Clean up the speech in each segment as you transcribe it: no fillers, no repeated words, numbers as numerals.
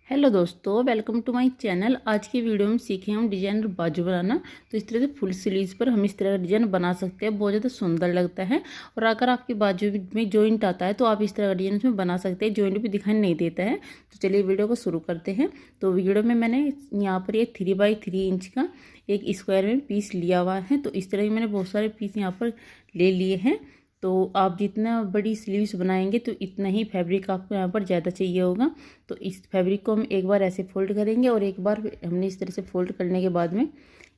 Hello दोस्तों, welcome to my channel. आज की वीडियो में सीखे हम डिजाइन और बाजू बनाना। तो इस तरह से फुल स्लीव्स पर हम इस तरह का डिजाइन बना सकते हैं, बहुत ज़्यादा सुंदर लगता है। और अगर आपकी बाजू में जॉइंट आता है तो आप इस तरह का डिजाइन इसमें बना सकते हैं, जॉइंट भी दिखाई नहीं देता है। तो चलिए वीडियो को शुरू करते हैं। तो वीडियो में मैंने यहाँ पर ये 3x3 इंच का एक स्क्वायर में पीस लिया हुआ है। तो इस तरह के मैंने बहुत सारे पीस यहाँ पर ले लिए हैं। तो आप जितना बड़ी स्लीव्स बनाएंगे तो इतना ही फैब्रिक आपको यहाँ पर ज़्यादा चाहिए होगा। तो इस फैब्रिक को हम एक बार ऐसे फोल्ड करेंगे और एक बार हमने इस तरह से फोल्ड करने के बाद में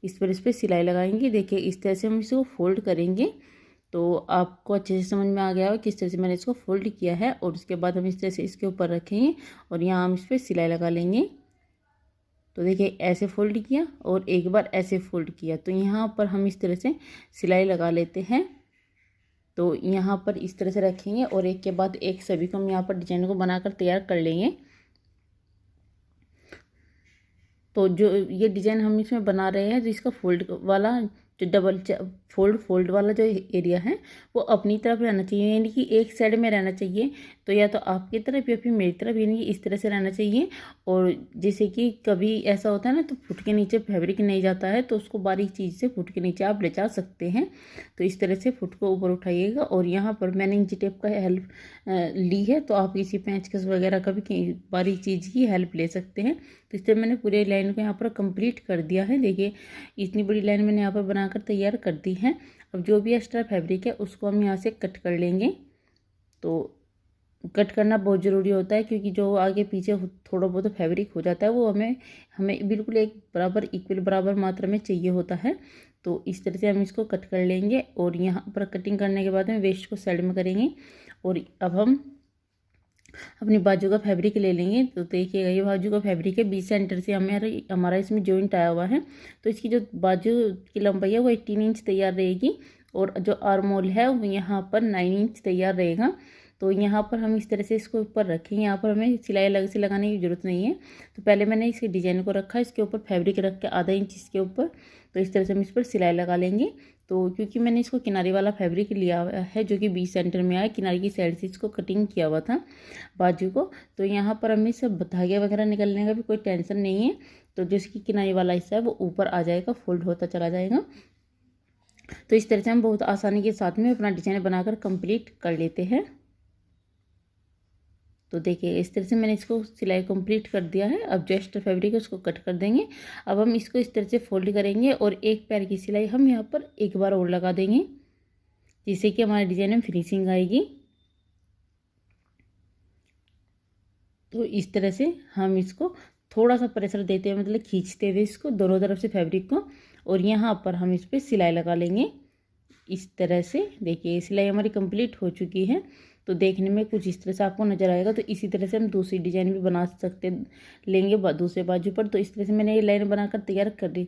इस पर सिलाई लगाएंगे। देखिए इस तरह से हम इसको फोल्ड करेंगे तो आपको अच्छे से समझ में आ गया होगा किस तरह से मैंने इसको फोल्ड किया है। और उसके बाद हम इस तरह से इसके ऊपर रखेंगे और यहाँ हम इस पर सिलाई लगा लेंगे। तो देखिए ऐसे फोल्ड किया और एक बार ऐसे फोल्ड किया, तो यहाँ पर हम इस तरह से सिलाई लगा लेते हैं। तो यहाँ पर इस तरह से रखेंगे और एक के बाद एक सभी को हम यहाँ पर डिजाइन को बनाकर तैयार कर लेंगे। तो जो ये डिजाइन हम इसमें बना रहे हैं, जो इसका फोल्ड वाला जो डबल फोल्ड वाला जो एरिया है वो अपनी तरफ रहना चाहिए, यानी कि एक साइड में रहना चाहिए। तो या तो आपकी तरफ या फिर मेरी तरफ, यानी कि इस तरह से रहना चाहिए। और जैसे कि कभी ऐसा होता है ना, तो फुट के नीचे फैब्रिक नहीं जाता है, तो उसको बारीक चीज़ से फुट के नीचे आप ले जा सकते हैं। तो इस तरह से फुट को ऊपर उठाइएगा। और यहाँ पर मैंने इंची टेप का हेल्प ली है, तो आप किसी पेंचकस वगैरह का भी बारीक चीज़ की हेल्प ले सकते हैं। तो इस तरह मैंने पूरे लाइन को यहाँ पर कंप्लीट कर दिया है। देखिए इतनी बड़ी लाइन मैंने यहाँ पर बनाकर तैयार कर दी है। अब जो भी एक्स्ट्रा फैब्रिक है उसको हम यहाँ से कट कर लेंगे। तो कट करना बहुत ज़रूरी होता है, क्योंकि जो आगे पीछे थोड़ा बहुत फैब्रिक हो जाता है वो हमें बिल्कुल एक बराबर इक्वल बराबर मात्रा में चाहिए होता है। तो इस तरह से हम इसको कट कर लेंगे। और यहाँ पर कटिंग करने के बाद में वेस्ट को साइड में करेंगे। और अब हम अपनी बाजू का फैब्रिक ले लेंगे। तो देखिएगा ये बाजू का फैब्रिक है, 20 सेंटर से हमारा इसमें जॉइंट आया हुआ है। तो इसकी जो बाजू की लंबाई है वो 18 इंच तैयार रहेगी। और जो आर्म होल है वो यहाँ पर 9 इंच तैयार रहेगा। तो यहाँ पर हम इस तरह से इसको ऊपर रखेंगे। यहाँ पर हमें सिलाई अलग से लगाने की ज़रूरत नहीं है। तो पहले मैंने इसके डिजाइन को रखा, इसके ऊपर फैब्रिक रख के आधा इंच इसके ऊपर। तो इस तरह से हम इस पर सिलाई लगा लेंगे। तो क्योंकि मैंने इसको किनारे वाला फैब्रिक लिया हुआ है जो कि 20 सेंटर में आया, किनारे की साइड से इसको कटिंग किया हुआ था बाजू को। तो यहाँ पर हमें सब धागे वगैरह निकलने का भी कोई टेंशन नहीं है। तो जो इसकी किनारे वाला हिस्सा है वो ऊपर आ जाएगा, फोल्ड होता चला जाएगा। तो इस तरह से हम बहुत आसानी के साथ में अपना डिजाइन बनाकर कंप्लीट कर लेते हैं। तो देखिए इस तरह से मैंने इसको सिलाई कंप्लीट कर दिया है। अब जो एक्स्ट्रा फैब्रिक है उसको कट कर देंगे। अब हम इसको इस तरह से फोल्ड करेंगे और एक पैर की सिलाई हम यहाँ पर एक बार और लगा देंगे, जिससे कि हमारे डिजाइन में फिनिशिंग आएगी। तो इस तरह से हम इसको थोड़ा सा प्रेशर देते हैं, मतलब खींचते हुए इसको दोनों तरफ से फैब्रिक को। और यहाँ पर हम इस पर सिलाई लगा लेंगे इस तरह से। देखिए सिलाई हमारी कंप्लीट हो चुकी है। तो देखने में कुछ इस तरह से आपको नज़र आएगा। तो इसी तरह से हम दूसरी डिजाइन भी बना सकते लेंगे दूसरे बाजू पर। तो इस तरह से मैंने ये लाइन बनाकर तैयार कर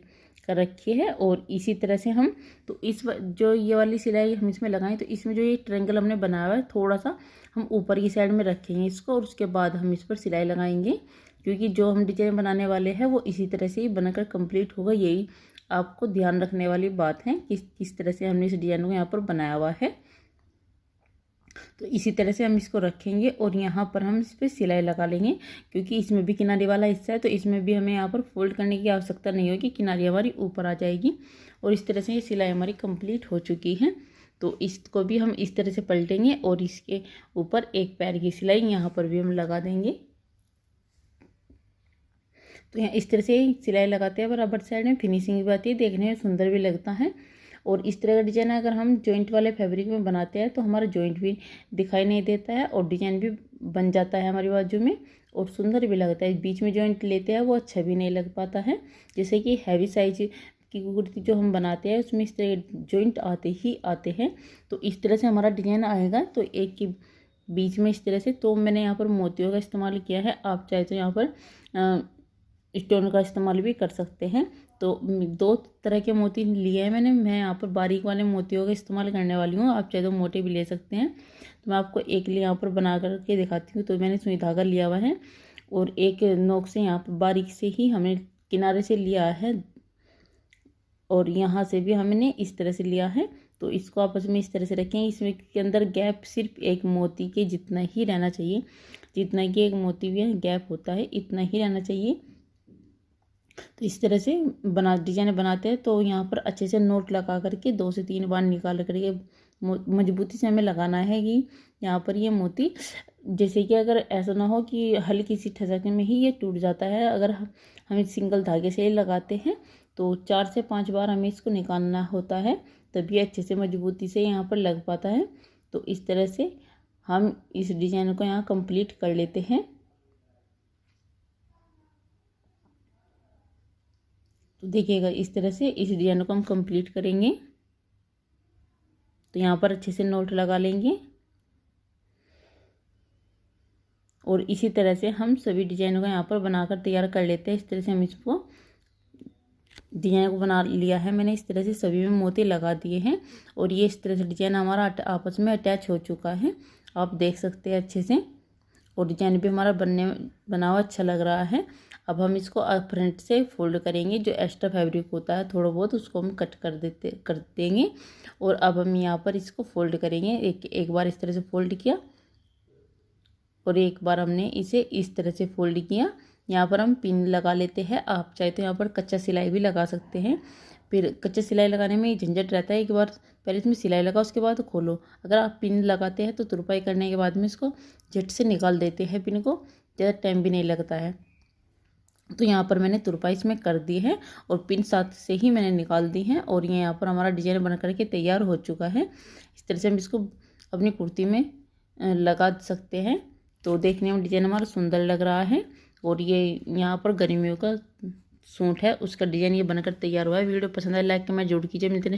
रखी है। और इसी तरह से हम तो जो ये वाली सिलाई हम इसमें लगाएं, तो इसमें जो ये ट्रायंगल हमने बनाया हुआ है थोड़ा सा हम ऊपर की साइड में रखेंगे इसको, और उसके बाद हम इस पर सिलाई लगाएंगे। क्योंकि जो हम डिजाइन बनाने वाले हैं वो इसी तरह से ही बनाकर कंप्लीट होगा। यही आपको ध्यान रखने वाली बात है कि किस तरह से हमने इस डिजाइन को यहाँ पर बनाया हुआ है। तो इसी तरह से हम इसको रखेंगे और यहाँ पर हम इस पर सिलाई लगा लेंगे। क्योंकि इसमें भी किनारे वाला हिस्सा है, तो इसमें भी हमें यहाँ पर फोल्ड करने की आवश्यकता नहीं होगी, किनारी हमारी ऊपर आ जाएगी। और इस तरह से ये सिलाई हमारी कंप्लीट हो चुकी है। तो इसको भी हम इस तरह से पलटेंगे और इसके ऊपर एक पैर की सिलाई यहाँ पर भी हम लगा देंगे। तो यहाँ इस तरह से सिलाई लगाते हैं बराबर साइड में, फिनिशिंग भी आती है, देखने में सुंदर भी लगता है। और इस तरह का डिजाइन अगर हम जॉइंट वाले फैब्रिक में बनाते हैं तो हमारा जॉइंट भी दिखाई नहीं देता है और डिजाइन भी बन जाता है हमारी बाजू में और सुंदर भी लगता है। बीच में जॉइंट लेते हैं वो अच्छा भी नहीं लग पाता है। जैसे कि हैवी साइज की कुर्ती जो हम बनाते हैं उसमें इस तरह जॉइंट आते ही आते हैं। तो इस तरह से हमारा डिजाइन आएगा। तो एक के बीच में इस तरह से, तो मैंने यहाँ पर मोतियों का इस्तेमाल किया है। आप चाहे तो यहाँ पर स्टोन का इस्तेमाल भी कर सकते हैं। तो 2 तरह के मोती लिए हैं मैं यहाँ पर बारीक वाले मोतियों का इस्तेमाल करने वाली हूँ। आप चाहे तो मोटे भी ले सकते हैं। तो मैं आपको एक लिए यहाँ पर बना करके दिखाती हूँ। तो मैंने सुई धागा लिया हुआ है और एक नोक से यहाँ पर बारीक से ही हमने किनारे से लिया है और यहाँ से भी हमने इस तरह से लिया है। तो इसको आपस में इस तरह से रखें। इसमें के अंदर गैप सिर्फ एक मोती के जितना ही रहना चाहिए, जितना कि एक मोती में गैप होता है इतना ही रहना चाहिए। तो इस तरह से डिजाइन बनाते हैं। तो यहाँ पर अच्छे से नोट लगा करके 2 से 3 बार निकाल करके मजबूती से हमें लगाना है कि यहाँ पर ये मोती, जैसे कि अगर ऐसा ना हो कि हल्की सी ठसकने में ही ये टूट जाता है। अगर हम सिंगल धागे से लगाते हैं तो 4 से 5 बार हमें इसको निकालना होता है, तभी अच्छे से मजबूती से यहाँ पर लग पाता है। तो इस तरह से हम इस डिजाइन को यहाँ कंप्लीट कर लेते हैं। तो देखिएगा इस तरह से इस डिजाइन को हम कंप्लीट करेंगे। तो यहाँ पर अच्छे से नोट लगा लेंगे और इसी तरह से हम सभी डिजाइनों को यहाँ पर बनाकर तैयार कर लेते हैं। इस तरह से हम इसको डिजाइन को बना लिया है मैंने। इस तरह से सभी में मोती लगा दिए हैं और ये इस तरह से डिजाइन हमारा आपस में अटैच हो चुका है, आप देख सकते हैं अच्छे से। और डिजाइन भी हमारा बना हुआ अच्छा लग रहा है। अब हम इसको फ्रंट से फोल्ड करेंगे, जो एक्स्ट्रा फैब्रिक होता है थोड़ा बहुत उसको हम कट कर देंगे। और अब हम यहाँ पर इसको फोल्ड करेंगे। एक बार इस तरह से फोल्ड किया और एक बार हमने इसे इस तरह से फोल्ड किया। यहाँ पर हम पिन लगा लेते हैं। आप चाहे तो यहाँ पर कच्चा सिलाई भी लगा सकते हैं। फिर कच्चा सिलाई लगाने में ये झंझट रहता है, एक बार पहले इसमें सिलाई लगा उसके बाद खोलो। अगर आप पिन लगाते हैं तो तुरपाई करने के बाद में इसको झट से निकाल देते हैं, पिन को ज़्यादा टाइम भी नहीं लगता है। तो यहाँ पर मैंने तुरपाई इसमें कर दी है और पिन साथ से ही मैंने निकाल दी है और ये यहाँ पर हमारा डिजाइन बन करके तैयार हो चुका है। इस तरह से हम इसको अपनी कुर्ती में लगा सकते हैं। तो देखने में डिजाइन हमारा सुंदर लग रहा है। और ये यहाँ पर गर्मियों का सूट है, उसका डिजाइन ये बनकर तैयार हुआ है। वीडियो पसंद आए लाइक कमेंट जरूर कीजिए। मिलते हैं